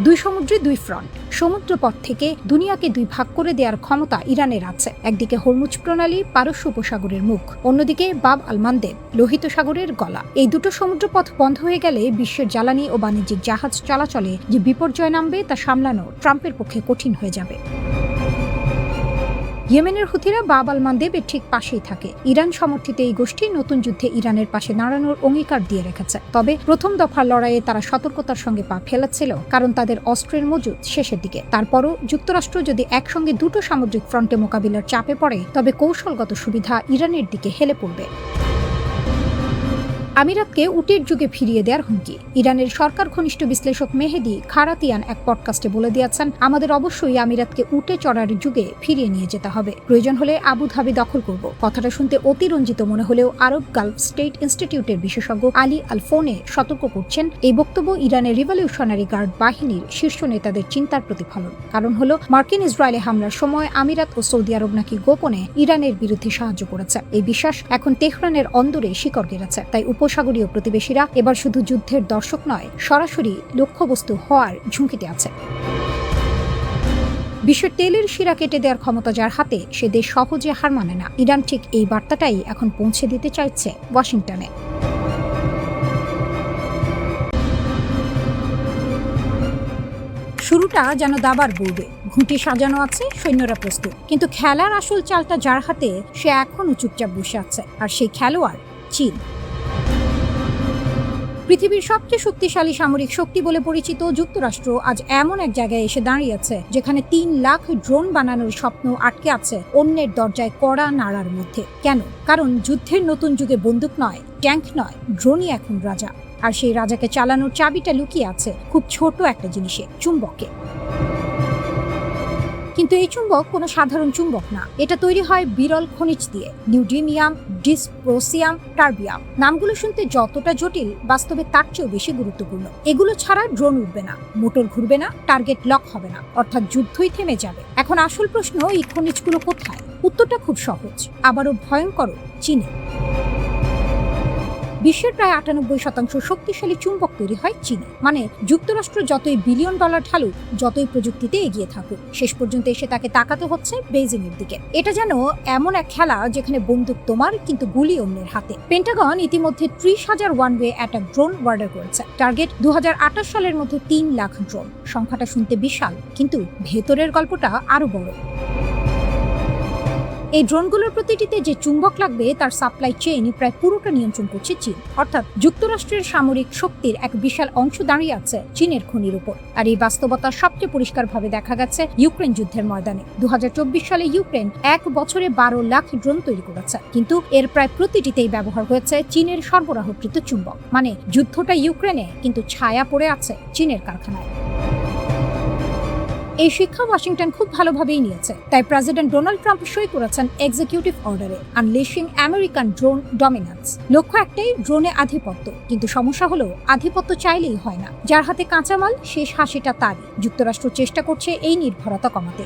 দুই সমুদ্রে দুই ফ্রন্ট। সমুদ্রপথ থেকে দুনিয়াকে দুই ভাগ করে দেওয়ার ক্ষমতা ইরানের আছে। একদিকে হরমুজ প্রণালী, পারস্য উপসাগরের মুখ, অন্যদিকে বাব আল মানদেব, লোহিত সাগরের গলা। এই দুটো সমুদ্রপথ বন্ধ হয়ে গেলে বিশ্বের জ্বালানি ও বাণিজ্যিক জাহাজ চলাচলে যে বিপর্যয় নামবে তা সামলানো ট্রাম্পের পক্ষে কঠিন হয়ে যাবে। ইয়েমেনের হুথিরা বাব আল মানদেবের ঠিক পাশেই থাকে। ইরান সমর্থিত এই গোষ্ঠী নতুন যুদ্ধে ইরানের পাশে দাঁড়ানোর অঙ্গীকার দিয়ে রেখেছে। তবে প্রথম দফার লড়াইয়ে তারা সতর্কতার সঙ্গে পা ফেলেছিল, কারণ তাদের অস্ত্রের মজুদ শেষের দিকে। তারপরও যুক্তরাষ্ট্র যদি একসঙ্গে দুটো সামুদ্রিক ফ্রন্টে মোকাবিলার চাপে পড়ে, তবে কৌশলগত সুবিধা ইরানের দিকে হেলে পড়বে। আমিরাতকে উটের যুগে ফিরিয়ে দেওয়ার হুমকি। ইরানের সরকার ঘনিষ্ঠ বিশ্লেষক মেহেদি খারাতিয়ান এক পডকাস্টে বলে দিয়েছেন, আমাদের অবশ্যই আমিরাতকে উটে চড়ার যুগে ফিরিয়ে নিয়ে যেতে হবে, প্রয়োজন হলে আবুধাবি দখল করব। কথাটা শুনতে অতিরঞ্জিত মনে হলেও আরব গালফ স্টেট ইনস্টিটিউটের বিশেষজ্ঞ আলী আল ফোনে সতর্ক করছেন, এই বক্তব্য ইরানের রিভলিউশনারি গার্ড বাহিনীর শীর্ষ নেতাদের চিন্তার প্রতিফলন। কারণ হলো, মার্কিন ইসরায়েলে হামলার সময় আমিরাত ও সৌদি আরব নাকি গোপনে ইরানের বিরুদ্ধে সাহায্য করেছে। এই বিশ্বাস এখন তেহরানের অন্দরে শিকড় গেড়েছে। তাই উপসাগরীয় প্রতিবেশীরা এবার শুধু যুদ্ধের দর্শক নয়, সরাসরি লক্ষ্যবস্তু হওয়ার ঝুঁকিতে আছে। বিশ্বের তেলের শিরা কেটে দেওয়ার ক্ষমতা যার হাতে, সে দেশ সহজে হার মানে না। ইরান ঠিক এই বার্তাটাই এখন পৌঁছে দিতে চাইছে ওয়াশিংটনে। শুরুটা যেন দাবার বোর্ডে, ঘুঁটি সাজানো আছে, সৈন্যরা প্রস্তুত, কিন্তু খেলার আসল চালটা যার হাতে, সে এখনও চুপচাপ বসে আছে। আর সেই খেলোয়াড় চীন। পৃথিবীর সবচেয়ে শক্তিশালী সামরিক শক্তি বলে পরিচিত যুক্তরাষ্ট্র আজ এমন এক জায়গায় এসে দাঁড়িয়েছে যেখানে 3 লাখ ড্রোন বানানোর স্বপ্ন আটকে আছে অন্যের দরজায় কড়া নাড়ার মধ্যে। কেন? কারণ যুদ্ধের নতুন যুগে বন্দুক নয়, ট্যাঙ্ক নয়, ড্রোনই এখন রাজা। আর সেই রাজাকে চালানোর চাবিটা লুকিয়ে আছে খুব ছোট একটা জিনিসে, চুম্বকে। কিন্তু এই চুম্বক কোনো সাধারণ চুম্বক না, এটা তৈরি হয় বিরল খনিজ দিয়ে, নিউডিমিয়াম, ডিসপ্রোসিয়াম, টার্বিয়াম। নামগুলো শুনতে যতটা জটিল, বাস্তবে তার চেয়েও বেশি গুরুত্বপূর্ণ। এগুলো ছাড়া ড্রোন উঠবে না, মোটর ঘুরবে না, টার্গেট লক হবে না, অর্থাৎ যুদ্ধই থেমে যাবে। এখন আসল প্রশ্ন, এই খনিজগুলো কোথায়? উত্তরটা খুব সহজ, আবারও ভয়ঙ্কর, চীনে। বিশ্বের প্রায় 98% শক্তিশালী চুম্বক তৈরি হয় চীনে। মানে যুক্তরাষ্ট্র যতই বিলিয়ন ডলার ঢালুক, যতই প্রযুক্তিতে এগিয়ে থাকুক, শেষ পর্যন্ত এসে তাকে তাকাতে হচ্ছে বেইজিংয়ের দিকে। এটা যেন এমন এক খেলা যেখানে বন্দুক তোমার, কিন্তু গুলি অন্যের হাতে। পেন্টাগন ইতিমধ্যে 30,000 one way attack drone order করেছে। টার্গেট 2028 সালের মধ্যে 3 লাখ ড্রোন। সংখ্যাটা শুনতে বিশাল, কিন্তু ভেতরের গল্পটা আরো বড়। এই ড্রোনগুলোর প্রতিটিতে যে চুম্বক লাগবে, তার সাপ্লাই চেইন প্রায় পুরোটা নিয়ন্ত্রণ করছে চীন। অর্থাৎ যুক্তরাষ্ট্রের সামরিক শক্তির এক বিশাল অংশ দাঁড়িয়ে আছে চীনের খনির উপর। আর এই বাস্তবতা সবচেয়ে পরিষ্কারভাবে দেখা গেছে ইউক্রেন যুদ্ধের ময়দানে। 2024 সালে ইউক্রেন 1 বছরে 12 লাখ ড্রোন তৈরি করেছে, কিন্তু এর প্রায় প্রতিটিতেই ব্যবহার হয়েছে চীনের সরবরাহকৃত চুম্বক। মানে যুদ্ধটা ইউক্রেনে, কিন্তু ছায়া পড়ে আছে চীনের কারখানায়। এই শিক্ষা ওয়াশিংটন খুব ভালোভাবেই নিয়েছে। তাই প্রেসিডেন্ট ডোনাল্ড ট্রাম্প সই করেছেন এক্সিকিউটিভ অর্ডারে, আনলিশিং আমেরিকান ড্রোন ডমিনেন্স। লক্ষ্য একটাই, ড্রোনে আধিপত্য। কিন্তু সমস্যা হলো, আধিপত্য চাইলেই হয় না। যার হাতে কাঁচামাল, শেষ হাসিটা তারই। যুক্তরাষ্ট্র চেষ্টা করছে এই নির্ভরতা কমাতে।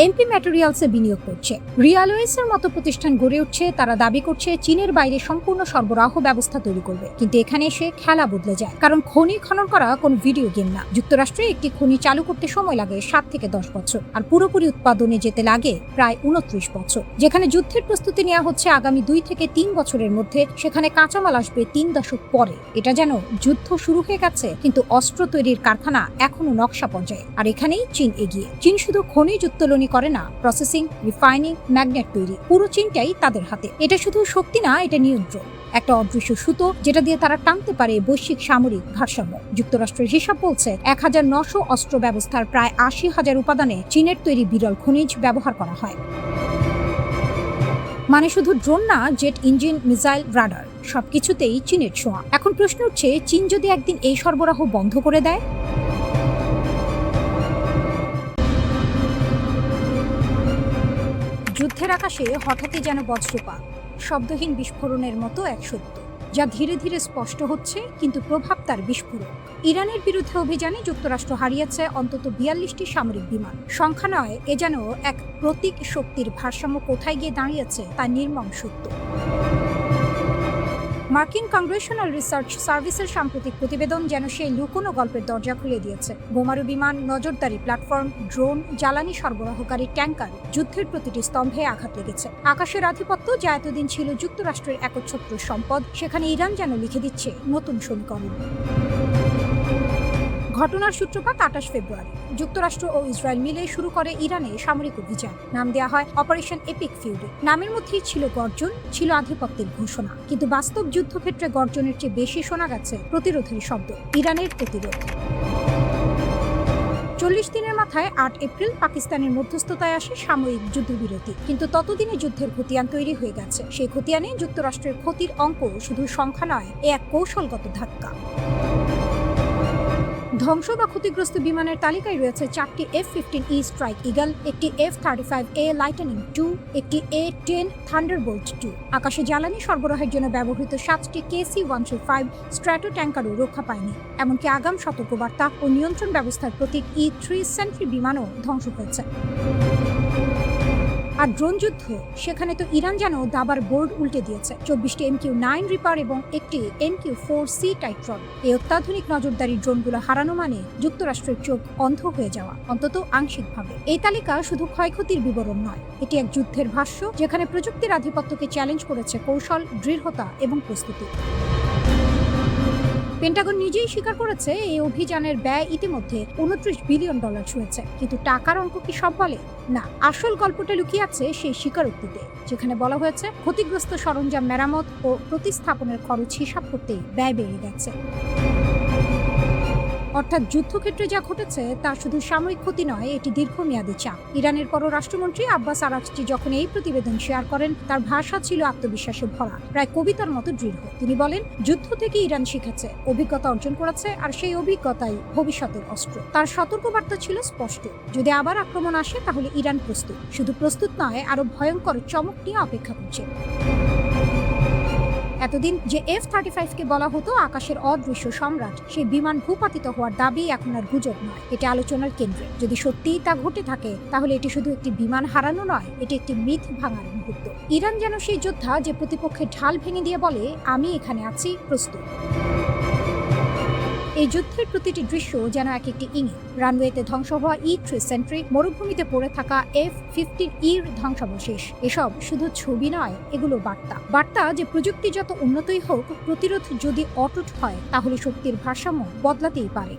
এমপি ম্যাটেরিয়ালসে বিনিয়োগ করছে, রিয়ালওয়েসের মতো প্রতিষ্ঠান গড়ে উঠছে। তারা দাবি করছে চীনের বাইরে সম্পূর্ণ সরবরাহ ব্যবস্থা তৈরি করবে। কিন্তু এখানে এসে খেলা বদলে যায়, কারণ খনি খনন করা কোনো ভিডিও গেম না। যুক্তরাষ্ট্রে একটি খনি চালু করতে সময় লাগে 7 থেকে 10 বছর, আর পুরোপুরি উৎপাদনে যেতে লাগে প্রায় 29 বছর। যেখানে যুদ্ধের প্রস্তুতি নেওয়া হচ্ছে আগামী 2 থেকে 3 বছরের মধ্যে, সেখানে কাঁচামাল আসবে 3 দশক পরে। এটা যেন যুদ্ধ শুরু হয়ে গেছে, কিন্তু অস্ত্র তৈরির কারখানা এখনো নকশা পর্যায়ে। আর এখানেই চীন এগিয়ে। চীন শুধু খনিজ উত্তোলন করে না, প্রসেসিং, রিফাইনিং, ম্যাগনেট তৈরি, পুরো চীনটাই তাদের হাতে। এটা শুধু শক্তি না, এটা নিয়ন্ত্রণ, একটা অদৃশ্য সুতো যেটা দিয়ে তারা টানতে পারে বৈশ্বিক সামরিক ভারসাম্য। যুক্তরাষ্ট্রের হিসাব বলছে 1900 অস্ত্র ব্যবস্থার প্রায় 80,000 উপাদানে চীনের তৈরি বিরল খনিজ ব্যবহার করা হয়। মানে শুধু ড্রোন না, জেট ইঞ্জিন, মিসাইল, রাডার, সবকিছুতেই চীনের ছোঁয়া। এখন প্রশ্ন উঠছে, চীন যদি একদিন এই সরবরাহ বন্ধ করে দেয়? যুদ্ধের আকাশে হঠাৎই যেন বজ্রপাত, শব্দহীন বিস্ফোরণের মতো এক সত্য, যা ধীরে ধীরে স্পষ্ট হচ্ছে, কিন্তু প্রভাব তার বিস্ফোরক। ইরানের বিরুদ্ধে অভিযানে যুক্তরাষ্ট্র হারিয়েছে অন্তত 42টি সামরিক বিমান। সংখ্যা নয়, এ যেন এক প্রতীক শক্তির ভারসাম্য কোথায় গিয়ে দাঁড়িয়েছে তা নির্মম সত্য। মার্কিন কংগ্রেশনাল রিসার্চ সার্ভিসের সাম্প্রতিক প্রতিবেদন যেন সেই লুকোনো গল্পের দরজা খুলে দিয়েছে। বোমারু বিমান, নজরদারি প্ল্যাটফর্ম, ড্রোন, জ্বালানি সরবরাহকারী ট্যাঙ্কার, যুদ্ধের প্রতিটি স্তম্ভে আঘাত লেগেছে। আকাশের আধিপত্য, যা এতদিন ছিল যুক্তরাষ্ট্রের একচ্ছত্র সম্পদ, সেখানে ইরান যেন লিখে দিচ্ছে নতুন সমীকরণ। ঘটনার সূত্রপাত 28 ফেব্রুয়ারি। যুক্তরাষ্ট্র ও ইসরায়েল মিলে শুরু করে ইরানে সামরিক অভিযান। নাম দেওয়া হয় অপারেশন এপিক ফিউরি। নামের মধ্যেই ছিল গর্জন, ছিল আধিপত্যের ঘোষণা। কিন্তু বাস্তব যুদ্ধক্ষেত্রে গর্জনের চেয়ে বেশি শোনা গেছে প্রতিরোধের শব্দ, ইরানের প্রতিরোধ। 40 দিনের মাথায় 8 এপ্রিল পাকিস্তানের মধ্যস্থতায় আসে সাময়িক যুদ্ধবিরতি, কিন্তু ততদিনে যুদ্ধের খতিয়ান তৈরি হয়ে গেছে। সেই খতিয়ানে যুক্তরাষ্ট্রের ক্ষতির অঙ্ক শুধু সংখ্যা নয়, এ এক কৌশলগত ধাক্কা। ধ্বংস বা ক্ষতিগ্রস্ত বিমানের তালিকায় রয়েছে 4টি F-15E স্ট্রাইক ইগল, একটি F-35A লাইটনিং 2, একটি A-10 থান্ডারবোল্ট 2। আকাশে জ্বালানি সরবরাহের জন্য ব্যবহৃত 7টি KC-135 স্ট্র্যাটো ট্যাঙ্কারও রক্ষা পায়নি। এমনকি আগাম সতর্কবার্তা ও নিয়ন্ত্রণ ব্যবস্থার প্রতীক E-3 সেন্ট্রি বিমানও ধ্বংস হয়েছে। আর ড্রোন যুদ্ধ, সেখানে তো ইরান যেন দাবার বোর্ড উল্টে দিয়েছে। 24টি MQ-9 রিপার এবং একটি MQ-4C টাইট্রন। এই অত্যাধুনিক নজরদারি ড্রোনগুলো হারানো মানে যুক্তরাষ্ট্রের চোখ অন্ধ হয়ে যাওয়া, অন্তত আংশিকভাবে। এই তালিকা শুধু ক্ষয়ক্ষতির বিবরণ নয়, এটি এক যুদ্ধের ভাষ্য, যেখানে প্রযুক্তির আধিপত্যকে চ্যালেঞ্জ করেছে কৌশল, দৃঢ়তা এবং প্রস্তুতি। পেন্টাগন নিজেই স্বীকার করেছে এই অভিযানের ব্যয় ইতিমধ্যে $29 বিলিয়ন ছুঁয়েছে। কিন্তু টাকার অঙ্ক কি সব বলে? না, আসল গল্পটা লুকিয়ে আছে সেই স্বীকারোক্তিতে, যেখানে বলা হয়েছে ক্ষতিগ্রস্ত সরঞ্জাম মেরামত ও প্রতিস্থাপনের খরচ হিসাব করতেই ব্যয় বেড়ে গেছে। অর্থাৎ যুদ্ধক্ষেত্রে যা ঘটেছে তা শুধু সাময়িক ক্ষতি নয়, এটি দীর্ঘমেয়াদী চাপ। ইরানের পররাষ্ট্রমন্ত্রী আব্বাস আরাগচি যখন এই প্রতিবেদন শেয়ার করেন, তার ভাষা ছিল আত্মবিশ্বাসে ভরা, প্রায় কবিতার মতো দৃঢ়। তিনি বলেন, যুদ্ধ থেকে ইরান শিখেছে, অভিজ্ঞতা অর্জন করেছে, আর সেই অভিজ্ঞতাই ভবিষ্যতের অস্ত্র। তার সতর্কবার্তা ছিল স্পষ্ট, যদি আবার আক্রমণ আসে তাহলে ইরান প্রস্তুত। শুধু প্রস্তুত নয়, আরো ভয়ঙ্কর চমক নিয়ে অপেক্ষা করছে। এতদিন যে F-35কে বলা হতো আকাশের অদৃশ্য সম্রাট, সেই বিমান ভূপাতিত হওয়ার দাবি এখন আর গুজব নয়, এটি আলোচনার কেন্দ্রে। যদি সত্যিই তা ঘটে থাকে, তাহলে এটি শুধু একটি বিমান হারানো নয়, এটি একটি মিথ ভাঙার মুহূর্ত। ইরান যেন সেই যোদ্ধা যে প্রতিপক্ষের ঢাল ভেঙে দিয়ে বলে, আমি এখানে আছি, প্রস্তুত। এই যুদ্ধের প্রতিটি দৃশ্য যেন এক একটি ইঙ্গিত। রানওয়েতে ধ্বংস হওয়া E-3 সেন্ট্রি, মরুভূমিতে পড়ে থাকা F-15Eর ধ্বংসাবশেষ, এসব শুধু ছবি নয়, এগুলো বার্তা যে প্রযুক্তি যত উন্নতই হোক, প্রতিরোধ যদি অটুট হয়, তাহলে শক্তির ভারসাম্য বদলাতেই পারে।